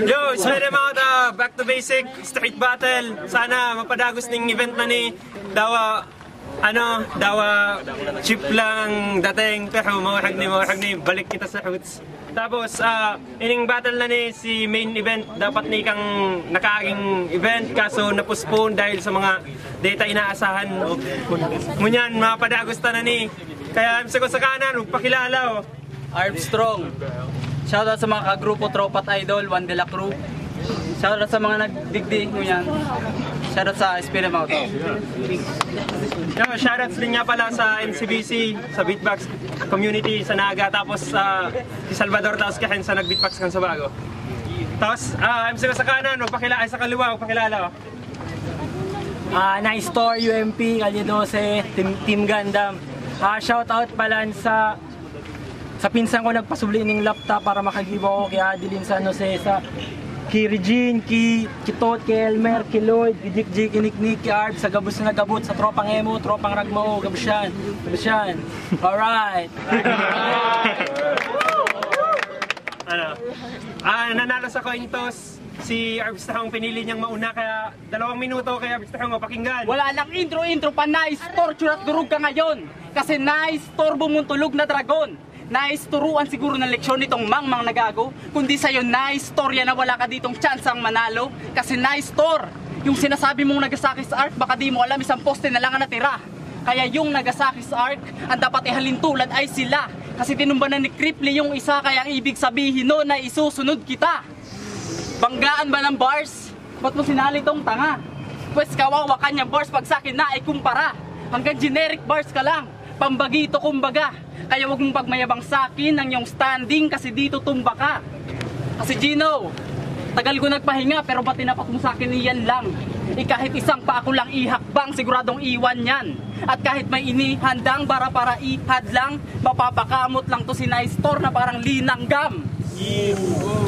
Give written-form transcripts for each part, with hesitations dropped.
Yo, spread them out, back to basic, street battle. Sana mapadagos ning event na ni dawa chip lang dating pero mawahag ni balik kita sa roots. Tapos ining battle na ni si main event dapat ni kang nakaaging event kaso na-postpone dahil sa mga data inaasahan. Munyan mapadagos ta na ni. Kaya sa ko sa kanan magpakilala Armstrong. Shoutout sa mga kagrupo Tropat Idol, One de la Crew. Shoutout sa mga nagdigdig mo yan. Shoutout sa Spirit Out. Shoutouts din nga pala sa MCBC, sa Beatbox community, sa Naga, tapos si Salvador Taos Kahen sa nag-beatbox kan sa bago. Tapos, MC ko sa kanan, magpakilala, sa kaliwa, magpakilala. Nice Store, UMP, Kalye 12, Team Gundam. Shoutout pala sa pinsan ko nagpasubli ng laptop para makagibo ako kay Adeline San Jose, sa kay Regine, kay Tot, kay Elmer, kay Lloyd, kay Jik, kay Nick, kay Arb, sa gabos na nagabot, sa tropang Emo, tropang Ragmao, gabosyan. Alright! Nanalo sa coin toss si Arbs Tahong, pinili niyang mauna kaya 2 minuto kay Arbs Tahong mapakinggan. Wala lang intro pa, Nice Store, churat durug ka ngayon. Kasi Nice Store bumuntulog na dragon. Nice turuan siguro ng leksyon nitong mangmang nagago. Kundi sa'yo nice storya na wala ka ditong chance ang manalo. Kasi nice store, yung sinasabi mong Nagasaki's Ark, baka di mo alam isang poste na lang ang natira. Kaya yung Nagasaki's Ark, ang dapat ihalintulad ay sila. Kasi tinumbanan ni Cripply yung isa, kaya ang ibig sabihin no na isusunod kita. Banggaan ba ng bars? Ba't mo sinali tong tanga? Pwes kawawa kanyang bars pag sakin na ay kumpara. Hanggang generic bars ka lang, pambagito kumbaga. Kaya huwag mong pagmayabang sa akin ang iyong standing kasi dito tumba ka. Kasi Gino, tagal ko nagpahinga pero ba't tinapak mo sa akin iyan lang? Kahit isang pa ako lang ihakbang siguradong iwan yan. At kahit may inihandang para ihad lang, mapapakamot lang to si Nice Store na parang linanggam.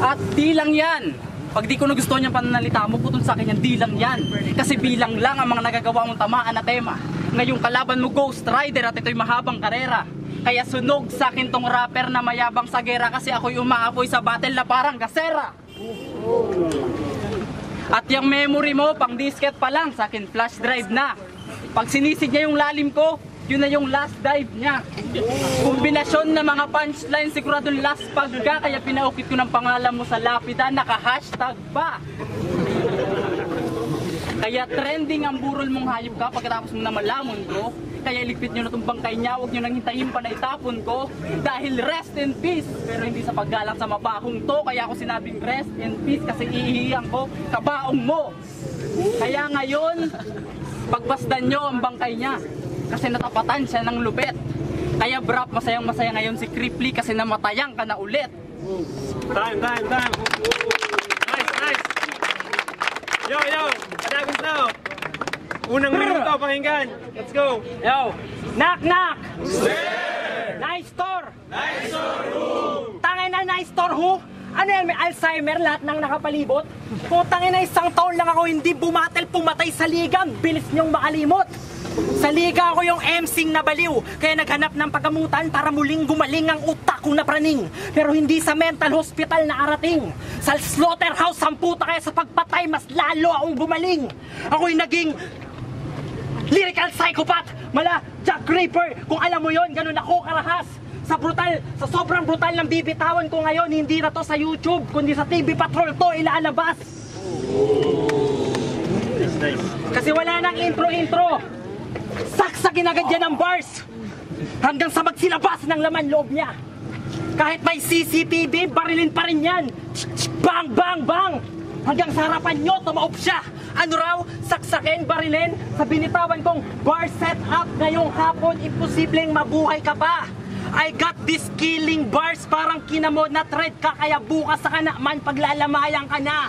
At di lang yan. Pag di ko nagustuhan yung pananalita mo, putol sa akin yan, di lang yan. Kasi bilang lang ang mga nagagawa mong tamaan na tema. Ngayong kalaban mo Ghost Rider at ito'y mahabang karera. Kaya sunog sa akin tong rapper na mayabang sa gera kasi ako'y umaapoy sa battle na parang gasera. At yung memory mo, pang disket pa lang, sa akin flash drive na. Pag sinisig niya yung lalim ko, yun na yung last dive niya. Kombinasyon ng mga punchline, siguradong last pag ka, kaya pinaukit ko ng pangalan mo sa lapida, naka-hashtag pa. Kaya trending ang burol mong hayop ka pagkatapos mo na malamon bro. Kaya iligpit nyo na itong bangkay niya, huwag nyo nang hintayin pa na itapon ko. Dahil rest in peace, pero hindi sa paggalang sa mabahong to. Kaya ako sinabing rest in peace kasi iihiyan ko kabaong mo. Kaya ngayon, pagbasdan nyo ang bangkay niya kasi natapatan siya ng lupet. Kaya brap, masayang masaya ngayon si Cripply kasi namatayang ka na ulit. Time! Nice! Yo! Adagos na! Unang minuto, pakinggan! Let's go! Yo! Knock! Nice Store! Nice Store who? Tangay na Nice Store who? Ano yan, may Alzheimer lahat ng nakapalibot? Kung tangay na isang taon lang ako hindi bumatel, pumatay sa liga, bilis niyong makalimot. Sa liga ako yung MCing nabaliw, kaya naghanap ng paggamutan para muling gumaling ang utak kong napraning. Pero hindi sa mental hospital na arating. Sa slaughterhouse, samputa kaya sa pagpatay, mas lalo akong gumaling. Ako'y naging lyrical psychopath, mala Jack Ripper. Kung alam mo yon, ganun ako karahas. Sa sobrang brutal ng bibitawan ko ngayon, hindi na to sa YouTube, kundi sa TV Patrol to ilalabas. Kasi wala nang intro. Saksakin agad yan ng bars hanggang sa magsilabas ng laman loob niya. Kahit may CCTV, barilin pa rin yan. Bang! Hanggang sa harapan nyo, tumaob siya. Ano raw? Saksakin, barilin. Sa binitawan kong bar set up ngayong hapon, imposibleng mabuhay ka pa. I got this killing bars, parang kinamo na thread ka, kaya bukas sa kanaman paglalamayan ka na.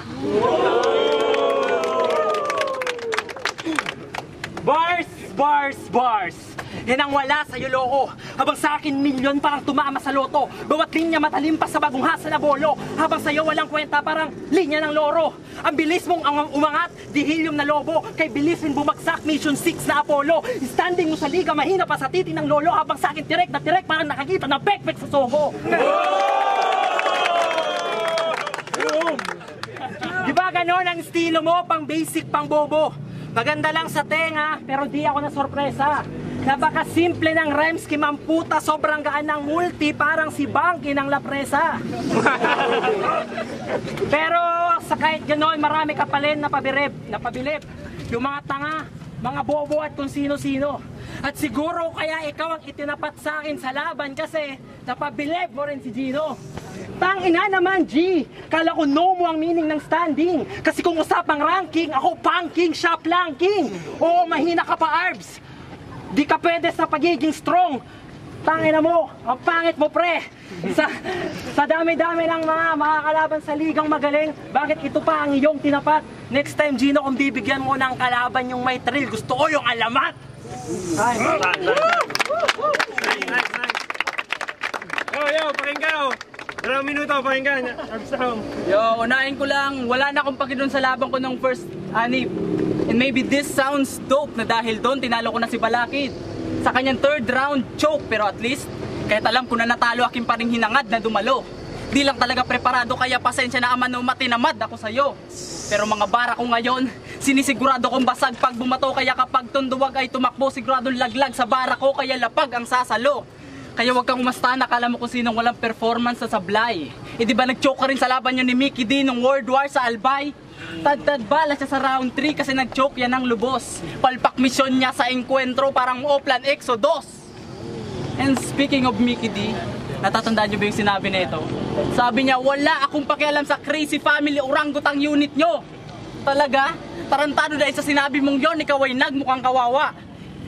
Bars. Yan ang wala sa iyo, loko. Habang sa akin, milyon parang tumama sa loto. Bawat linya matalim pa sa bagong hasa na bolo. Habang sa iyo, walang kwenta parang linya ng loro. Ang bilis mong umangat, di helium na lobo. Kay bilisin bumagsak, mission 6 na Apollo. Standing mo sa liga, mahina pa sa titi ng lolo. Habang sa akin, tirek na tirek, parang nakakita ng pekpek sa soho. ganon ang estilo mo, pang basic, pang bobo. Maganda lang sa tenga, pero di ako na sorpresa. Napaka-simple ng rhyme scheme ang puta, sobrang gaan ng multi, parang si Bangki ng La Presa. Pero sa kahit ganon, marami ka pa rin napabilib. Yung mga tanga, mga bobo at kung sino-sino. At siguro kaya ikaw ang itinapat sa akin sa laban kasi napabilib mo rin si Gino. Tangina naman, G! Kala ko no mo ang meaning ng standing. Kasi kung usapang ranking, ako punking, shop lanking. Oo, mahina ka pa, Arbs. Di ka pwede sa pagiging strong. Tangina mo, ang pangit mo, pre. Sa dami-dami ng mga makakalaban sa ligang magaling, bakit ito pa ang iyong tinapat? Next time, Gino, kung bibigyan mo ng kalaban yung may thrill, gusto ko yung alamat. Ay. Nice. Yo, pakinggan oh. 2 minuto, pakinggan. Yo, unahin ko lang, wala na akong pakidoon sa laban ko ng first anip. And maybe this sounds dope na dahil doon tinalo ko na si Balakid sa kanyang 3rd round choke, pero at least kahit alam ko na natalo, aking pa rin hinangad na dumalo. Di lang talaga preparado, kaya pasensya na amano, matinamad ako sa'yo. Pero mga bara ko ngayon, sinisigurado kong basag pag bumato, kaya kapag tunduwag ay tumakbo, siguradong laglag sa bara ko, kaya lapag ang sasalo. Kaya wag kang umasta, nakala mo kung sinong walang performance sa sablay. E di ba nag-choke ka rin sa laban yun ni Mickey D nung World War sa Albay? Tad-tad bala siya sa round 3 kasi nag-choke yan ng lubos. Palpak misyon niya sa enkwentro, parang Oplan Exodus. And speaking of Mickey D, natatandaan niyo ba yung sinabi nito? Sabi niya, wala akong pakialam sa crazy family orangutang unit nyo. Talaga? Tarantado dahil sa sinabi mong yon, ikaw ay nagmukhang kawawa.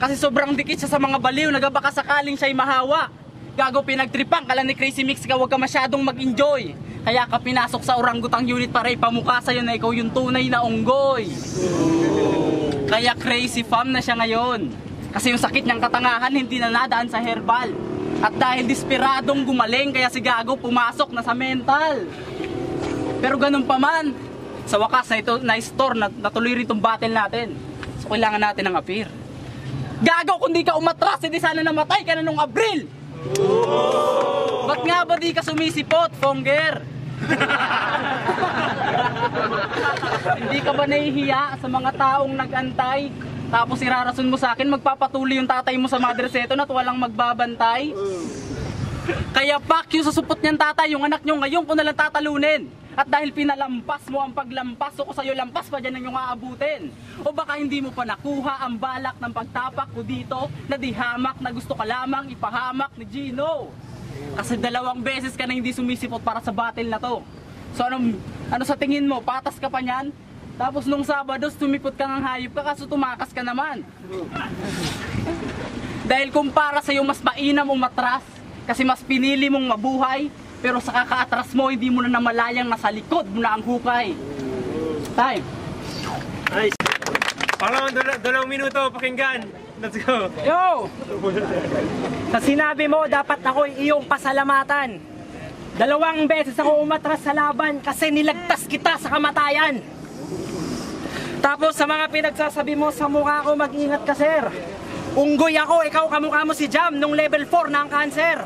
Kasi sobrang dikit siya sa mga baliw, nagabaka sakaling siya'y mahawa. Gago, pinagtripang ka lang ni Crazy Mix, ka huwag ka masyadong mag-enjoy. Kaya ka pinasok sa orangutang unit para ipamukha sa'yo na ikaw yung tunay na unggoy. Kaya crazy fam na siya ngayon. Kasi yung sakit niyang katangahan hindi na nadaan sa herbal. At dahil desperadong gumaling, kaya si Gago pumasok na sa mental. Pero ganun pa man, sa wakas na store na natuloy rin itong battle natin. So kailangan natin ng appear. Gago, kung di ka umatras, hindi sana namatay ka na nung Abril. Ba't nga ba di ka sumisipot, Fonger? Hindi ka ba nahihiya sa mga taong nag-antay? Tapos irarason mo sa akin, magpapatuloy yung tatay mo sa Madre Seto na walang magbabantay? Kaya pak yung susupot niyan tatay, yung anak nyo ngayon ko nalang tatalunin. At dahil pinalampas mo ang paglampas, so ko sa'yo lampas pa dyan ang iyong aabutin. O baka hindi mo pa nakuha ang balak ng pagtapak ko dito, na di hamak na gusto ka lamang ipahamak ni Gino. Kasi 2 beses ka na hindi sumisipot para sa battle na to. So ano sa tingin mo, patas ka pa niyan? Tapos nung Sabado, sumipot ka ng hayop ka, kaso tumakas ka naman. Dahil kung para sa'yo mas mainam umatras, kasi mas pinili mong mabuhay, pero sa kakaatras mo, hindi mo na namalayang nasa likod mo na ang hukay. Time. Nice. Pangalaman 2 minuto, pakinggan. Let's go. Yo! Sa sinabi mo, dapat ako'y iyong pasalamatan. 2 beses ako umatras sa laban kasi nilagtas kita sa kamatayan. Tapos sa mga pinagsasabi mo sa mukha ko, mag-ingat ka, sir. Unggoy ako, ikaw kamukha mo si Jam nung level 4 na ang cancer.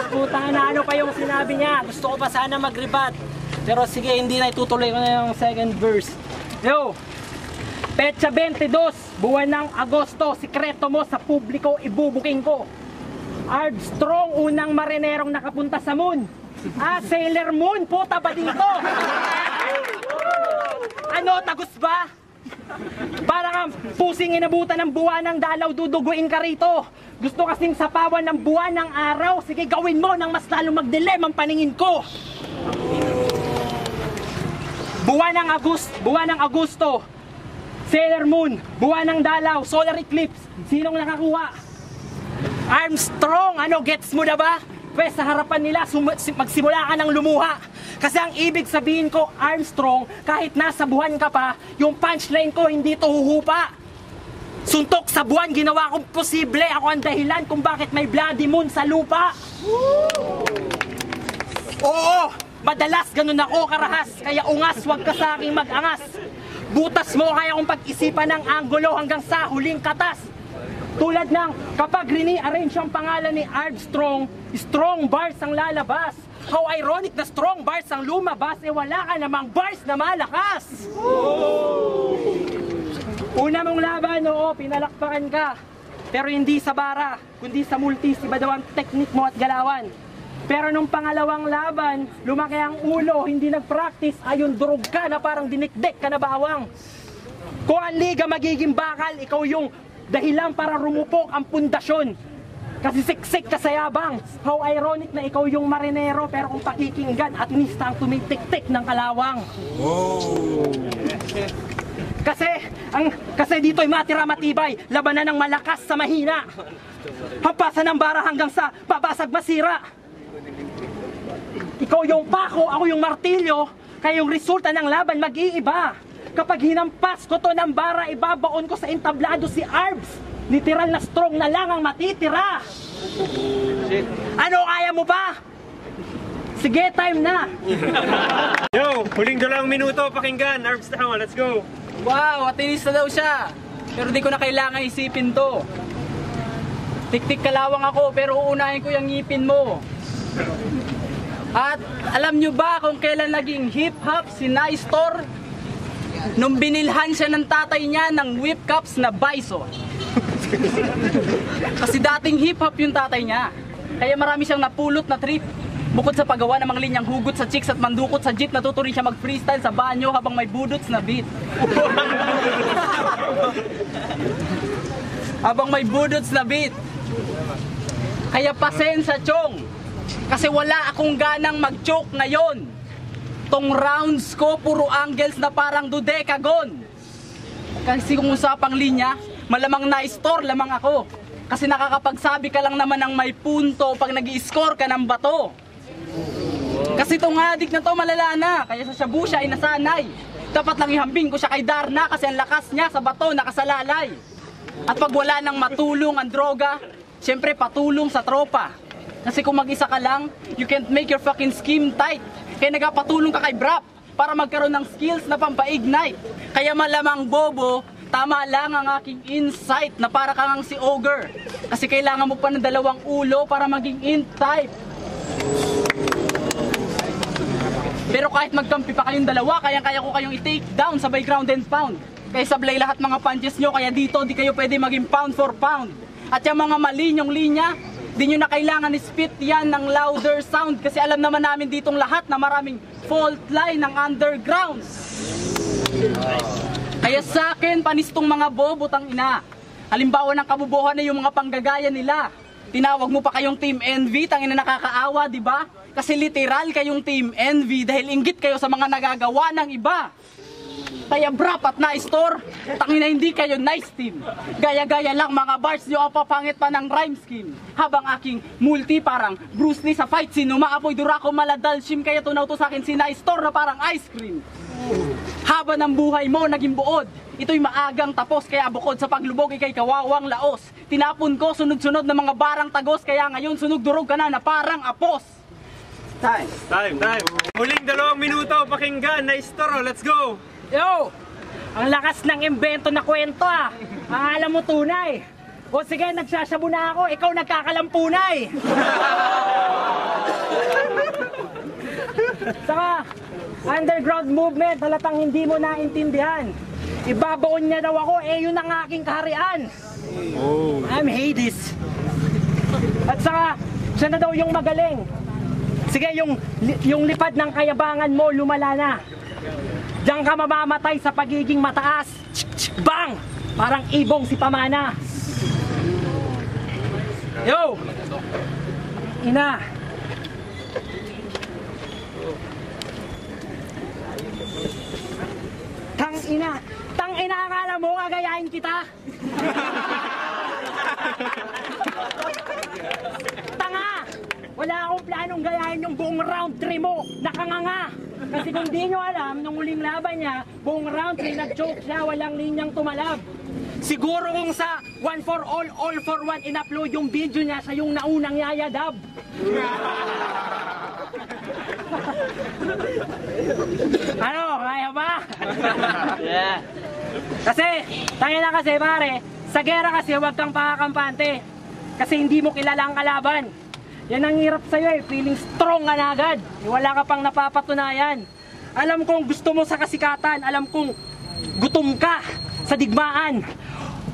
Puta na, ano pa yung sinabi niya? Gusto ko pa sana mag-rebat. Pero sige, hindi na itutuloy ko na yung second verse. Yo! Petsa 22, buwan ng Agosto, sikreto mo sa publiko, ibubuking ko. Armstrong, unang marinerong nakapunta sa moon. Sailor Moon, puta ba dito? Ano, tagus ba? Parang pusing inabutan ng buwan ng dalaw, duduguin ka rito. Gusto kasing sapawan ng buwan ng araw. Sige, gawin mo nang mas lalo magdilim ang paningin ko. Buwan ng Agosto, Sailor Moon, buwan ng dalaw, solar eclipse. Sinong nakakuha? Armstrong, ano, gets mo na ba? Pwes, sa harapan nila, magsimula ka ng lumuha. Kasi ang ibig sabihin ko, Armstrong, kahit nasa buwan ka pa, yung punchline ko hindi to huhupa. Suntok sa buwan, ginawa kong posible. Ako ang dahilan kung bakit may bloody moon sa lupa. Oo, madalas ganun ako karahas. Kaya ungas, wag ka sa aking mag-angas. Butas mo kaya kong pag-isipan ng anggulo hanggang sa huling katas. Tulad ng kapag rini-arrange ang pangalan ni Armstrong, strong bars ang lalabas. How ironic na strong bars ang lumabas, wala ka namang bars na malakas. Una mong laban, oo, pinalakpakan ka. Pero hindi sa bara, kundi sa multis, iba daw ang teknik mo at galawan. Pero nung pangalawang laban, lumaki ang ulo, hindi nag-practice, ayon durog ka na parang dinikdik ka na bawang. Kung ang liga magiging bakal, ikaw yung dahilan para rumupok ang pundasyon. Kasi siksik ka sa yabang. How ironic na ikaw yung marinero, pero kung pakikinggan at nista ang tumitik-tik ng kalawang. Kasi dito'y matira matibay, labanan ng malakas sa mahina. Hampasan ng bara hanggang sa babasag masira. Ikaw yung pako, ako yung martilyo, kaya yung resulta ng laban mag-iiba. Kapag hinampas ko to ng bara, ibabaon ko sa entablado si Arbs. Literal na strong na lang ang matitira. Ano, kaya mo ba? Sige, time na. Yo, huling 2 minuto, pakinggan. Arbs Tahaw, let's go. Wow, atinis na daw siya. Pero di ko na kailangan isipin to. Tik-tik kalawang ako, pero uunahin ko yung ngipin mo. At alam nyo ba kung kailan naging hip-hop si Nystor? Nung binilhan siya ng tatay niya ng whip cups na bison. Kasi dating hip-hop yung tatay niya. Kaya marami siyang napulot na trip. Bukod sa paggawa ng mga linyang hugot sa chicks at mandukot sa jeep, natuto rin siya mag-freestyle sa banyo habang may budots na beat. Habang may budots na beat. Kaya pasensya, Chong. Kasi wala akong ganang mag-choke ngayon. Tong rounds ko, puro angles na parang dodecagon. Kasi kung usapang linya, malamang na-store lamang ako. Kasi nakakapagsabi ka lang naman ng may punto pag nag-i-score ka ng bato. Kasi tong adik na to malala na, kaya sa shabu siya ay nasanay. Dapat lang ihambing ko siya kay Darna kasi ang lakas niya sa bato nakasalalay. At pag wala nang matulong ang droga, syempre patulong sa tropa. Kasi kung mag-isa ka lang, you can't make your fucking scheme tight. Kaya nagpatulong ka kay Brap para magkaroon ng skills na pampa-ignite. Kaya malamang bobo, tama lang ang aking insight na para kang si Ogre. Kasi kailangan mo pa ng 2 ulo para maging int-type. Pero kahit magkampi pa kayong 2, kaya ko kayong i-take down sabay ground and pound. Kaya sablay lahat mga punches nyo, kaya dito di kayo pwede maging pound for pound. At yung mga malinyong linya, di nyo na kailangan i-spit yan ng louder sound. Kasi alam naman namin ditong lahat na maraming fault line ng underground. Kaya sa akin, panistong mga bobo tang ina. Halimbawa ng kabubuhan na yung mga panggagaya nila. Tinawag mo pa kayong Team Envy, tangina nakakaawa, di ba? Kasi literal kayong Team Envy dahil inggit kayo sa mga nagagawa ng iba. Kaya Brap at Nystor, tangina hindi kayo nice team. Gaya-gaya lang mga bars nyo ang papangit pa ng rhyme scheme. Habang aking multi parang Bruce Lee sa fight scene, umaapoy durako maladalshim, kaya tunaw to sa akin si Nystor na parang ice cream. Haba ng buhay mo naging buod, ito'y maagang tapos, kaya bukod sa paglubog ikay kawawang laos. Tinapon ko sunod-sunod na mga barang tagos, kaya ngayon sunog durog ka na parang apos. Time. Huling 2 minuto, pakinggan. Nystor, let's go. Yo! Ang lakas ng imbento na kwento ah! Ang alam mo tunay! O sige, nagsasabu na ako, ikaw nagkakalampunay! Saka, underground movement, halatang hindi mo naintindihan. Ibabaon niya daw ako, yun ang aking kaharian. I'm Hades. At saka, siya na daw yung magaling. Sige, yung lipad ng kayabangan mo, lumala na. Diyan ka mamamatay sa pagiging mataas. Bang! Parang ibong si Pamana. Yo! Ina! Tang ina, akala mo gagayahin kita? Tanga! Wala akong planong gayahin yung buong round 3 mo. Nakanganga! Kasi kung di nyo alam, nung huling laban niya, buong round 3 nag-choke siya, walang linyang tumalab. Siguro kung sa 1 for all for one, in-upload yung video niya, siya yung naunang yayadab. Ano, kaya ba? Yeah. Kasi, tangina kasi pare, sa gera kasi huwag kang pakakampante. Kasi hindi mo kilala ang kalaban. Yan ang hirap sa'yo feeling strong ka na agad. Wala ka pang napapatunayan. Alam kong gusto mo sa kasikatan, alam kong gutom ka sa digmaan.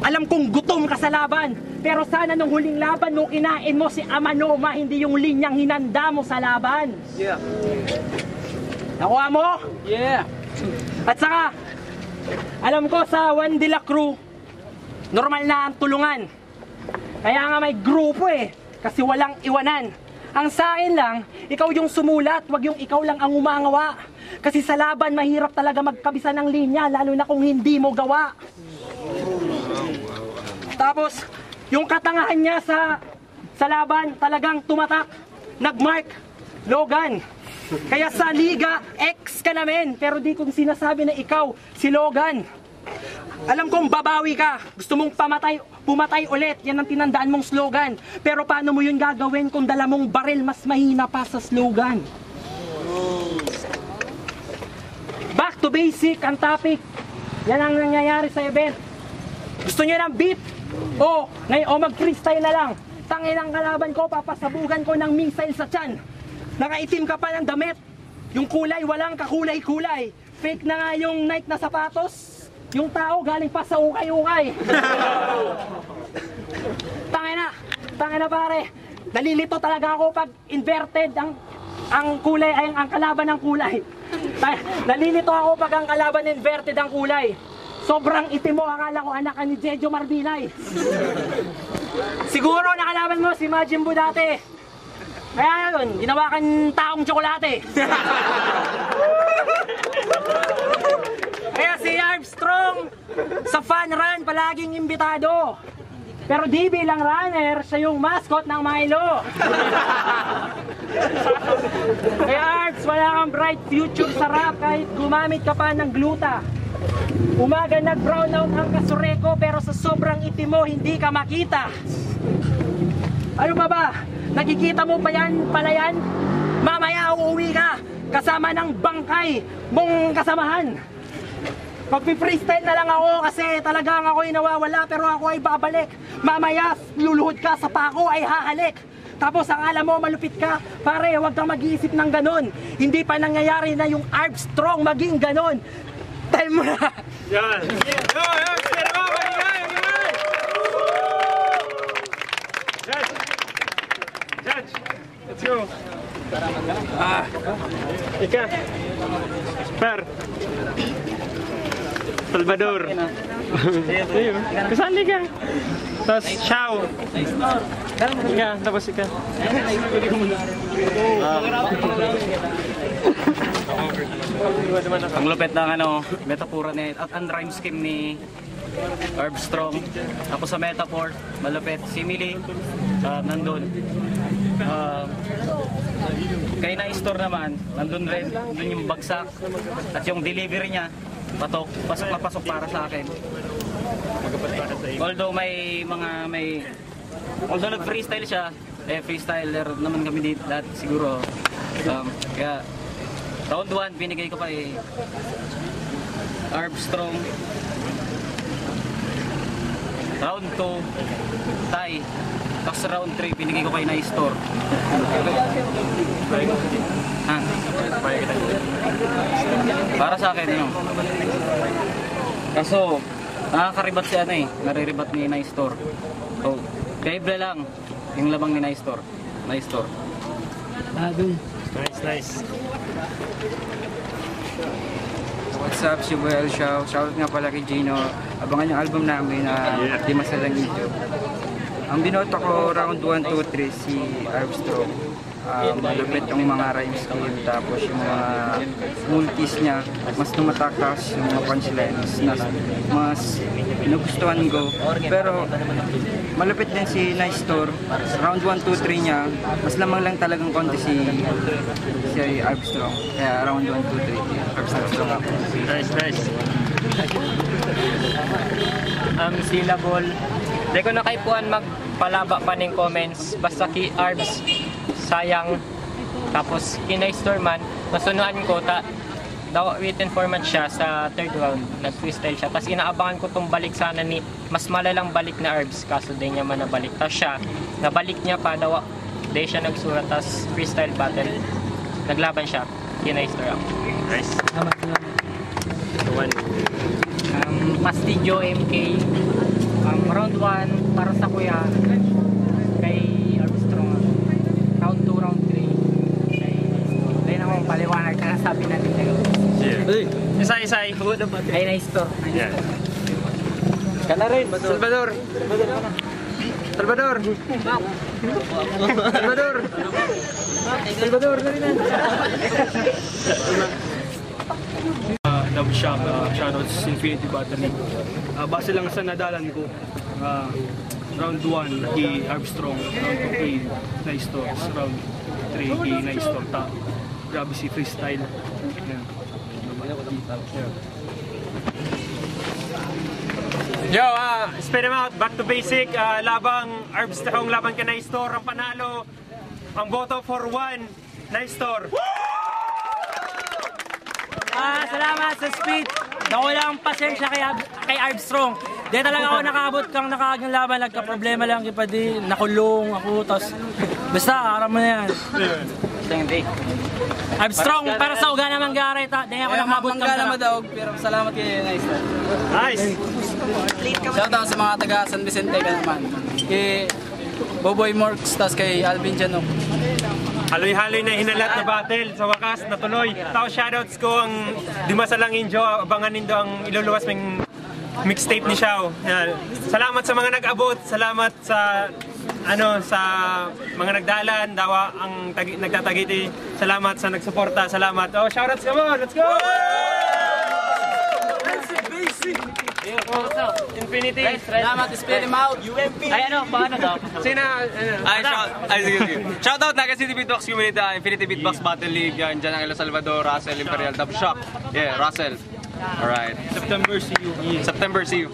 Alam kong gutom ka sa laban. Pero sana nung huling laban nung kinain mo si Amanoma, hindi yung linyang hinanda mo sa laban. Yeah. Nakuha mo? Yeah. At saka, alam ko sa Juan de la Cruz, normal na ang tulungan. Kaya nga may grupo kasi walang iwanan. Ang sa akin lang, ikaw yung sumulat, wag yung ikaw lang ang umangawa. Kasi sa laban, mahirap talaga magkabisa ng linya, lalo na kung hindi mo gawa. Tapos, yung katangahan niya sa laban, talagang tumatak, nagmark, Logan. Kaya sa liga, ex ka namin, pero di kong sinasabi na ikaw, si Logan. Alam kong babawi ka, gusto mong pumatay ulit, yan ang tinandaan mong slogan. Pero paano mo yun gagawin kung dala mong baril mas mahina pa sa slogan? Back to basic ang topic. Yan ang nangyayari sa event. Gusto nyo ng beat? O mag-freestyle na lang. Tangin ang kalaban ko, papasabugan ko ng missile sa tiyan. Nakaitim ka pa ng damit. Yung kulay, walang kakulay-kulay. Fake na nga yung Nike na sapatos. Yung tao galing pa sa ukay-ukay. Tangina pare. Nalilito talaga ako pag inverted ang kulay ay ang kalaban ng kulay. Nalilito ako pag ang kalaban inverted ang kulay. Sobrang itim mo, akala ko anak ka ni Jejo Marbinay. Siguro nakalaban mo si Majin Buu dati. Kaya yun, ginawa kang taong tsokolate. Kaya si Armstrong sa fun run palaging imbitado. Pero di bilang runner, siya yung mascot ng Milo. Kaya Arms, wala kang bright future sa rap kahit gumamit ka pa ng gluta. Umaga nag-brown out ang kasureko pero sa sobrang itim mo hindi ka makita. Ano ba? Nakikita mo pa yan, pala yan? Mamaya uuwi ka kasama ng bangkay mong kasamahan. Magpi-freestyle na lang ako kasi talagang ako'y nawawala pero ako ay babalik. Mamaya luluhod ka sa pako ay hahalik. Tapos ang alam mo malupit ka, pare huwag kang mag-iisip ng ganon. Hindi pa nangyayari na yung Armstrong maging ganon. Time mo na! Yan! Judge! Let's go! Ika! Per! Salvador! Kasali ka! Tapos Xiao! Ika! Tapos ika! Ang lupit ng metapura ni at ang rhyme scheme ni Armstrong. Ako sa metaphor, malupit. Simile, nandun. Kay na-store naman, nandun rin. Nandun yung bagsak. At yung delivery niya, pasok na pasok para sa akin. Although although nag-freestyle siya, freestyler naman kami dito dati siguro. Kaya round 1, binigay ko pa Armstrong. Round 2, tie. Tapos round 3, binigay ko kay na-store. Para sa akin, Kaso, nakakaribat si nariribat ni na-store. So, kaiba lang yung labang ni na-store. Nice. What's up, si Buel Xiao. Shoutout nga pala kay Gino. Abangan yung album namin na Di Masalang Video. Ang binoto ko round 1, 2, 3 si Armstrong. Malupit yung mga rhyme scheme, tapos yung mga multis niya, mas tumatakas yung mga punchlines na mas nagustuhan ko. Pero malupit din si Nice Store. Round 1, 2, 3 niya, mas lamang lang talagang konti si Armstrong. Kaya round 1, 2, 3, Armstrong ako. Nice. Syllable. Di ko na kaipuan magpalaba pa ng comments. Basta key Arbs, sayang Tapos kina Storman, nasunuan ko written format siya sa third round, nag-freestyle siya. Tapos inaabangan ko tong balik sana ni mas malalang balik na Arbs, kaso di niya man nabalik. Tapos siya, nabalik niya pa, di siya nagsurat, tapos freestyle battle. Naglaban siya, kina Storman. Nice. Pastijo MK, round 1 para sa kuya kay Armstrong, round 2, round 3 kay Dahil akong paliwanag ka na sabi natin na Isay. ay na-store. Yeah. Kana rin. Salvador. Love Shop, shoutouts Infinity Battery. Base lang sa nadalan ko, round 1 kay Armstrong, round 2 kay Nice Stores, round 3 kay Nice Store. Grabe si freestyle. Yan. Yo, spin him out, back to basic. Labang Arbs Tahong, laban ka Nice Store. Ang panalo, ang boto for 1, Nice Store. Salamat sa speed. Nawala ang pasensya kay Armstrong. Di talaga ako nakaabot kang nakagang laban. Nagka-problema lang pa di. Nakulong ako. Basta, aram mo na yan. Armstrong, para sa uga naman garay. Di ako nakaabot kang naman daw, pero salamat kay Nice. Nice. Shoutout sa mga taga San Vicente ka naman. Kay Boboy Morks, tas kay Alvin Janok. Haloy-haloy na hinalat na battle. Sa wakas, natuloy. Tapos shoutouts ko ang Dimasalang Injo. Abangan nindo ang iluluwas ng mixtape ni Xiao. Yan. Salamat sa mga nag-abot. Salamat sa sa mga nagdalan. Dawa ang nagtatagiti. Salamat sa nagsuporta. Salamat. Oh, shoutouts, come on. Let's go! Infinity. Salamat, spin him out. Ay paano daw? Sina, Sige. Shoutout na kasi Beatbox Community, Infinity Beatbox Battle League, yan dyan ang El Salvador, Russell, Imperial Dub Shop. Yeah, Russell. Alright. September, see you. September, see you.